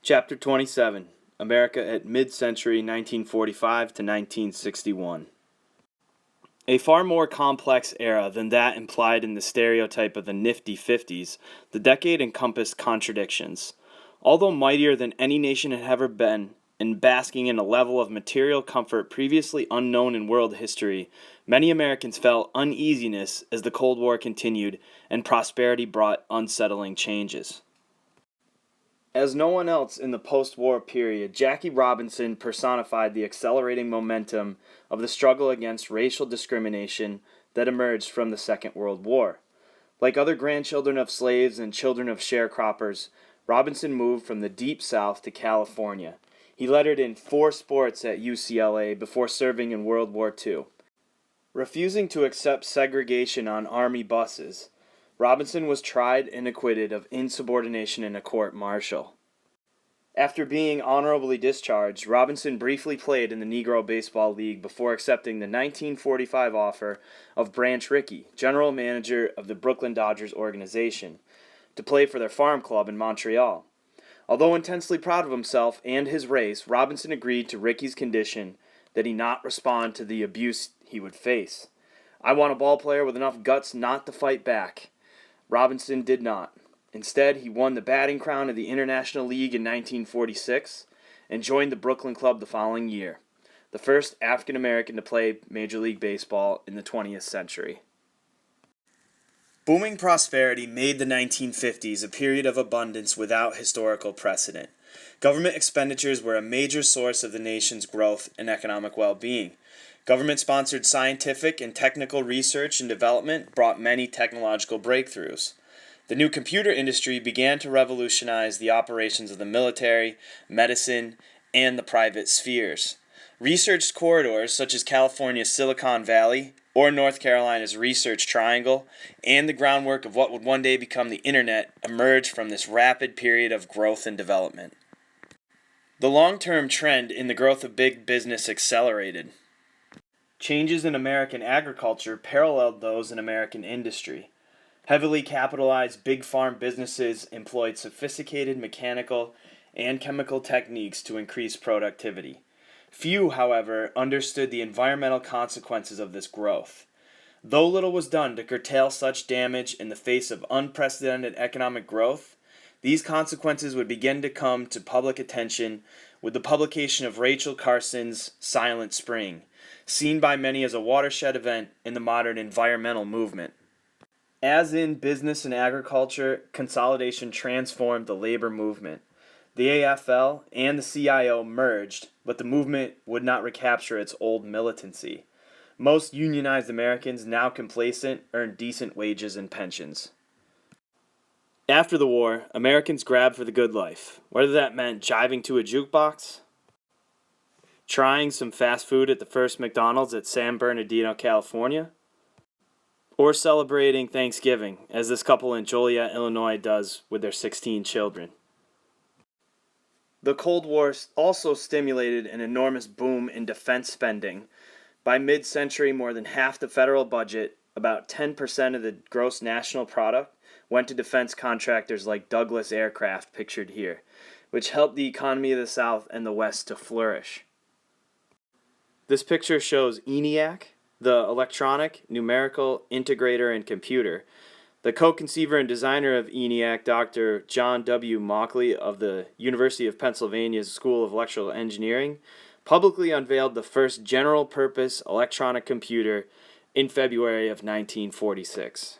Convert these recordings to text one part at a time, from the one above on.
Chapter 27, America at Midcentury 1945 to 1961. A far more complex era than that implied in the stereotype of the nifty 50s, the decade encompassed contradictions. Although mightier than any nation had ever been, and basking in a level of material comfort previously unknown in world history, many Americans felt uneasiness as the Cold War continued and prosperity brought unsettling changes. As no one else in the post-war period, Jackie Robinson personified the accelerating momentum of the struggle against racial discrimination that emerged from the Second World War. Like other grandchildren of slaves and children of sharecroppers, Robinson moved from the Deep South to California. He lettered in 4 sports at UCLA before serving in World War II. Refusing to accept segregation on Army buses, Robinson was tried and acquitted of insubordination in a court-martial. After being honorably discharged, Robinson briefly played in the Negro Baseball League before accepting the 1945 offer of Branch Rickey, general manager of the Brooklyn Dodgers organization, to play for their farm club in Montreal. Although intensely proud of himself and his race, Robinson agreed to Rickey's condition that he not respond to the abuse he would face. "I want a ball player with enough guts not to fight back." Robinson did not. Instead, he won the batting crown of the International League in 1946 and joined the Brooklyn Club the following year, the first African American to play Major League Baseball in the 20th century. Booming prosperity made the 1950s a period of abundance without historical precedent. Government expenditures were a major source of the nation's growth and economic well-being. Government-sponsored scientific and technical research and development brought many technological breakthroughs. The new computer industry began to revolutionize the operations of the military, medicine, and the private spheres. Research corridors such as California's Silicon Valley or North Carolina's Research Triangle and the groundwork of what would one day become the Internet emerged from this rapid period of growth and development. The long-term trend in the growth of big business accelerated. Changes in American agriculture paralleled those in American industry. Heavily capitalized big farm businesses employed sophisticated mechanical and chemical techniques to increase productivity. Few, however, understood the environmental consequences of this growth. Though little was done to curtail such damage in the face of unprecedented economic growth, these consequences would begin to come to public attention with the publication of Rachel Carson's Silent Spring, seen by many as a watershed event in the modern environmental movement. As in business and agriculture, consolidation transformed the labor movement. The AFL and the CIO merged, but the movement would not recapture its old militancy. Most unionized Americans, now complacent, earned decent wages and pensions. After the war, Americans grabbed for the good life, whether that meant jiving to a jukebox, trying some fast food at the first McDonald's at San Bernardino, California, or celebrating Thanksgiving, as this couple in Joliet, Illinois does with their 16 children. The Cold War also stimulated an enormous boom in defense spending. By mid-century, more than half the federal budget, about 10% of the gross national product, went to defense contractors like Douglas Aircraft, pictured here, which helped the economy of the South and the West to flourish. This picture shows ENIAC, the electronic, numerical, integrator, and computer. The co-conceiver and designer of ENIAC, Dr. John W. Mauchly of the University of Pennsylvania's School of Electrical Engineering, publicly unveiled the first general-purpose electronic computer in February of 1946.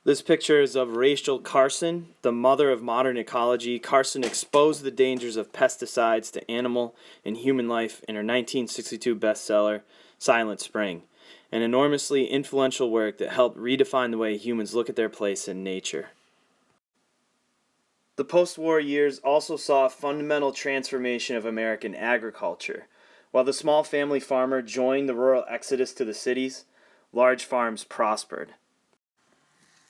This picture is of Rachel Carson, the mother of modern ecology. Carson exposed the dangers of pesticides to animal and human life in her 1962 bestseller, Silent Spring, an enormously influential work that helped redefine the way humans look at their place in nature. The post-war years also saw a fundamental transformation of American agriculture. While the small family farmer joined the rural exodus to the cities, large farms prospered.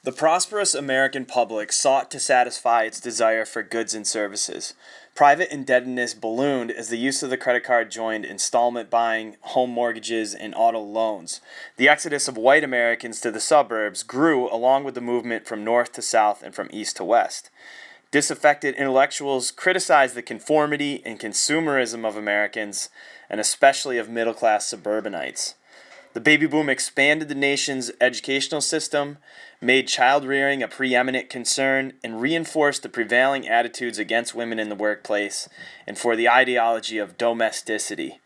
The prosperous American public sought to satisfy its desire for goods and services. Private indebtedness ballooned as the use of the credit card joined installment buying, home mortgages, and auto loans. The exodus of white Americans to the suburbs grew along with the movement from north to south and from east to west. Disaffected intellectuals criticized the conformity and consumerism of Americans, and especially of middle-class suburbanites. The baby boom expanded the nation's educational system, made child rearing a preeminent concern, and reinforced the prevailing attitudes against women in the workplace and for the ideology of domesticity.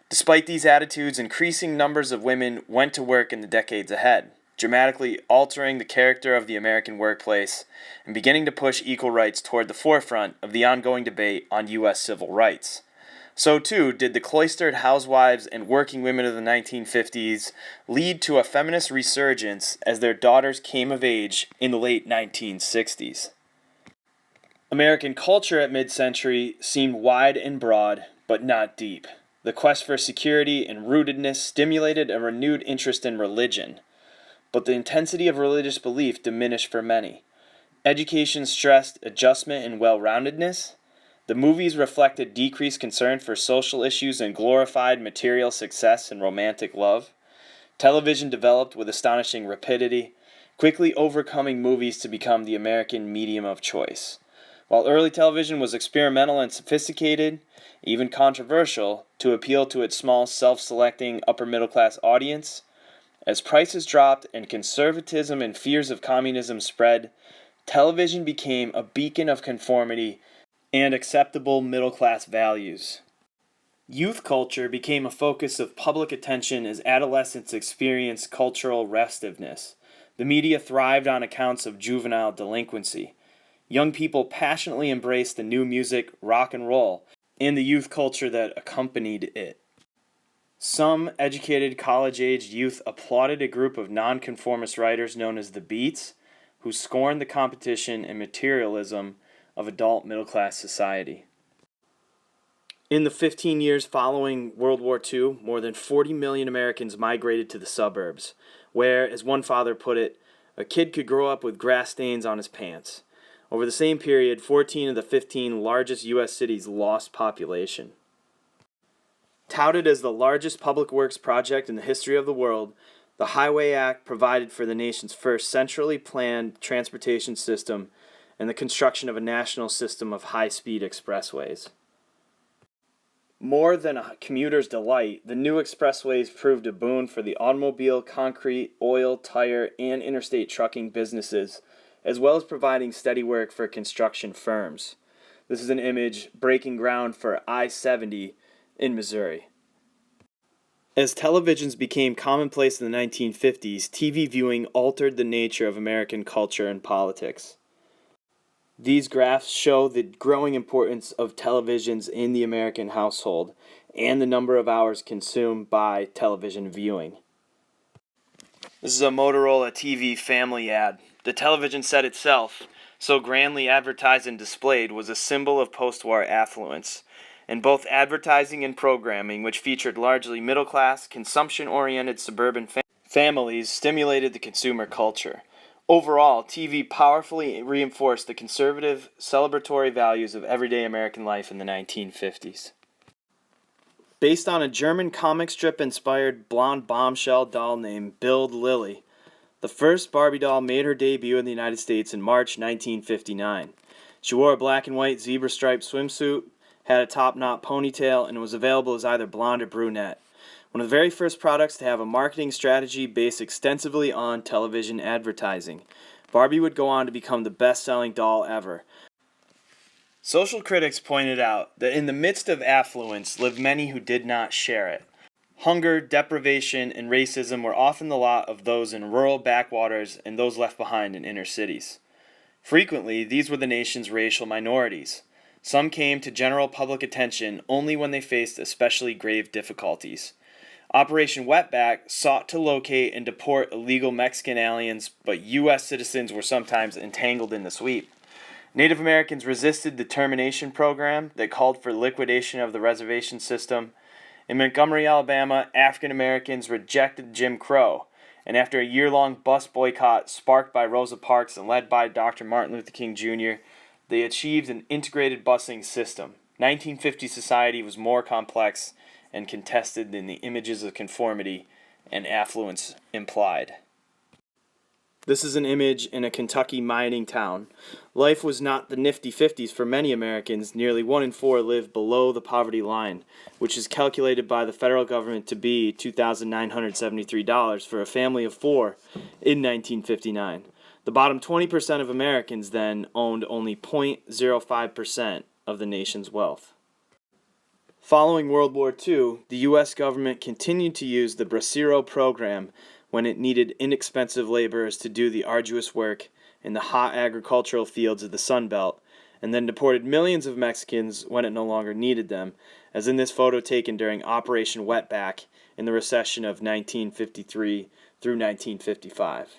Despite these attitudes, increasing numbers of women went to work in the decades ahead, dramatically altering the character of the American workplace and beginning to push equal rights toward the forefront of the ongoing debate on U.S. civil rights. So too did the cloistered housewives and working women of the 1950s lead to a feminist resurgence as their daughters came of age in the late 1960s. American culture at mid-century seemed wide and broad, but not deep. The quest for security and rootedness stimulated a renewed interest in religion, but the intensity of religious belief diminished for many. Education stressed adjustment and well-roundedness. The movies reflected decreased concern for social issues and glorified material success and romantic love. Television developed with astonishing rapidity, quickly overcoming movies to become the American medium of choice. While early television was experimental and sophisticated, even controversial, to appeal to its small, self-selecting, upper-middle-class audience, as prices dropped and conservatism and fears of communism spread, television became a beacon of conformity and acceptable middle-class values. Youth culture became a focus of public attention as adolescents experienced cultural restiveness. The media thrived on accounts of juvenile delinquency. Young people passionately embraced the new music, rock and roll, and the youth culture that accompanied it. Some educated college-aged youth applauded a group of nonconformist writers known as the Beats, who scorned the competition and materialism of adult middle-class society. In the 15 years following World War II, more than 40 million Americans migrated to the suburbs, where, as one father put it, a kid could grow up with grass stains on his pants. Over the same period, 14 of the 15 largest U.S. cities lost population. Touted as the largest public works project in the history of the world, the Highway Act provided for the nation's first centrally planned transportation system and the construction of a national system of high-speed expressways. More than a commuter's delight, the new expressways proved a boon for the automobile, concrete, oil, tire, and interstate trucking businesses, as well as providing steady work for construction firms. This is an image breaking ground for I-70 in Missouri. As televisions became commonplace in the 1950s, TV viewing altered the nature of American culture and politics. These graphs show the growing importance of televisions in the American household and the number of hours consumed by television viewing. This is a Motorola TV family ad. The television set itself, so grandly advertised and displayed, was a symbol of post-war affluence, and both advertising and programming, which featured largely middle-class, consumption-oriented suburban families, stimulated the consumer culture. Overall, TV powerfully reinforced the conservative, celebratory values of everyday American life in the 1950s. Based on a German comic strip-inspired blonde bombshell doll named Build Lily, the first Barbie doll made her debut in the United States in March 1959. She wore a black and white zebra-striped swimsuit, had a top-knot ponytail, and was available as either blonde or brunette. One of the very first products to have a marketing strategy based extensively on television advertising. Barbie would go on to become the best-selling doll ever. Social critics pointed out that in the midst of affluence lived many who did not share it. Hunger, deprivation, and racism were often the lot of those in rural backwaters and those left behind in inner cities. Frequently, these were the nation's racial minorities. Some came to general public attention only when they faced especially grave difficulties. Operation Wetback sought to locate and deport illegal Mexican aliens, but U.S. citizens were sometimes entangled in the sweep. Native Americans resisted the termination program that called for liquidation of the reservation system. In Montgomery, Alabama, African Americans rejected Jim Crow, and after a year-long bus boycott sparked by Rosa Parks and led by Dr. Martin Luther King Jr., they achieved an integrated busing system. 1950 society was more complex and contested than the images of conformity and affluence implied. This is an image in a Kentucky mining town. Life was not the nifty 50s for many Americans. Nearly 1 in 4 live below the poverty line, which is calculated by the federal government to be $2,973 for a family of 4 in 1959. The bottom 20% of Americans then owned only 0.05% of the nation's wealth. Following World War II, the U.S. government continued to use the Bracero program when it needed inexpensive laborers to do the arduous work in the hot agricultural fields of the Sun Belt, and then deported millions of Mexicans when it no longer needed them, as in this photo taken during Operation Wetback in the recession of 1953 through 1955.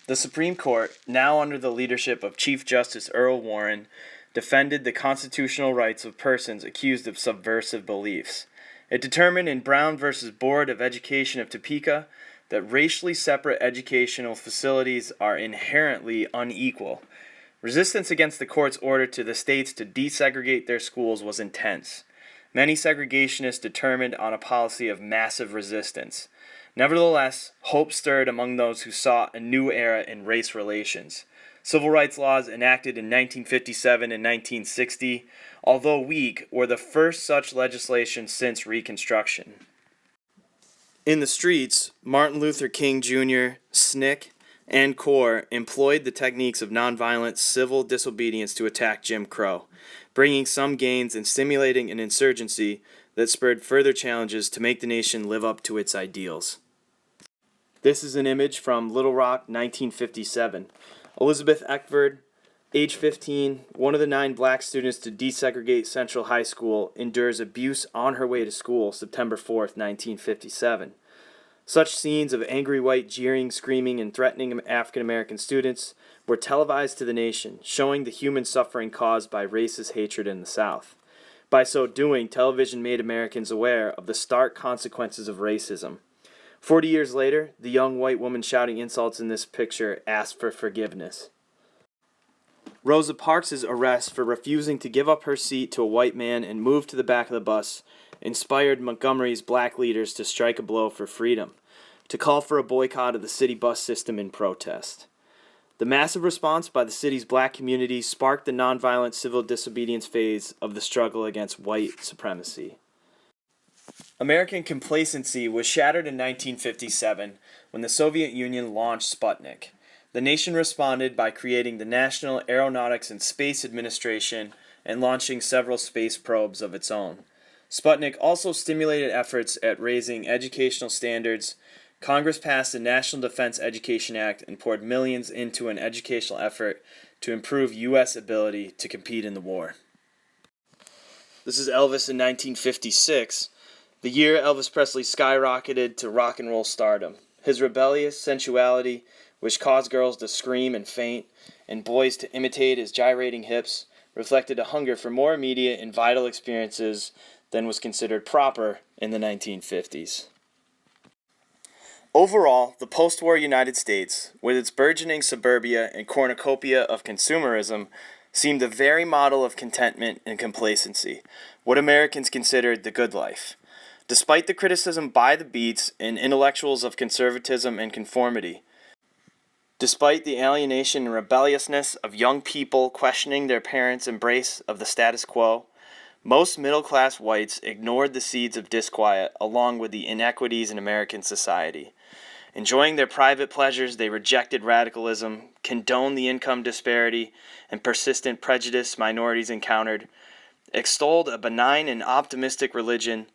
The Supreme Court, now under the leadership of Chief Justice Earl Warren, defended the constitutional rights of persons accused of subversive beliefs. It determined in Brown v. Board of Education of Topeka that racially separate educational facilities are inherently unequal. Resistance against the court's order to the states to desegregate their schools was intense. Many segregationists determined on a policy of massive resistance. Nevertheless, hope stirred among those who sought a new era in race relations. Civil rights laws enacted in 1957 and 1960, although weak, were the first such legislation since Reconstruction. In the streets, Martin Luther King Jr., SNCC, and CORE employed the techniques of nonviolent civil disobedience to attack Jim Crow, bringing some gains and stimulating an insurgency that spurred further challenges to make the nation live up to its ideals. This is an image from Little Rock, 1957. Elizabeth Eckford, age 15, one of the 9 black students to desegregate Central High School, endures abuse on her way to school September 4th, 1957. Such scenes of angry white jeering, screaming, and threatening African American students were televised to the nation, showing the human suffering caused by racist hatred in the South. By so doing, television made Americans aware of the stark consequences of racism. 40 years later, the young white woman shouting insults in this picture asked for forgiveness. Rosa Parks' arrest for refusing to give up her seat to a white man and move to the back of the bus inspired Montgomery's black leaders to strike a blow for freedom, to call for a boycott of the city bus system in protest. The massive response by the city's black community sparked the nonviolent civil disobedience phase of the struggle against white supremacy. American complacency was shattered in 1957 when the Soviet Union launched Sputnik. The nation responded by creating the National Aeronautics and Space Administration and launching several space probes of its own. Sputnik also stimulated efforts at raising educational standards. Congress passed the National Defense Education Act and poured millions into an educational effort to improve U.S. ability to compete in the war. This is Elvis in 1956. The year Elvis Presley skyrocketed to rock and roll stardom. His rebellious sensuality, which caused girls to scream and faint, and boys to imitate his gyrating hips, reflected a hunger for more immediate and vital experiences than was considered proper in the 1950s. Overall, the post-war United States, with its burgeoning suburbia and cornucopia of consumerism, seemed the very model of contentment and complacency, what Americans considered the good life. Despite the criticism by the Beats and intellectuals of conservatism and conformity, despite the alienation and rebelliousness of young people questioning their parents' embrace of the status quo, most middle-class whites ignored the seeds of disquiet along with the inequities in American society. Enjoying their private pleasures, they rejected radicalism, condoned the income disparity and persistent prejudice minorities encountered, extolled a benign and optimistic religion,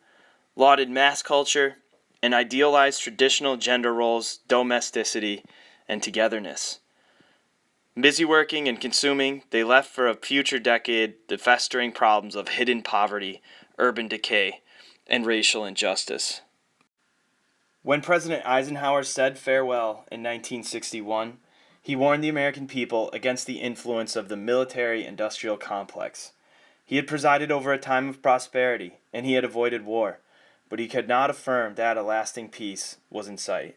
lauded mass culture, and idealized traditional gender roles, domesticity, and togetherness. Busy working and consuming, they left for a future decade the festering problems of hidden poverty, urban decay, and racial injustice. When President Eisenhower said farewell in 1961, he warned the American people against the influence of the military-industrial complex. He had presided over a time of prosperity, and he had avoided war, but he could not affirm that a lasting peace was in sight.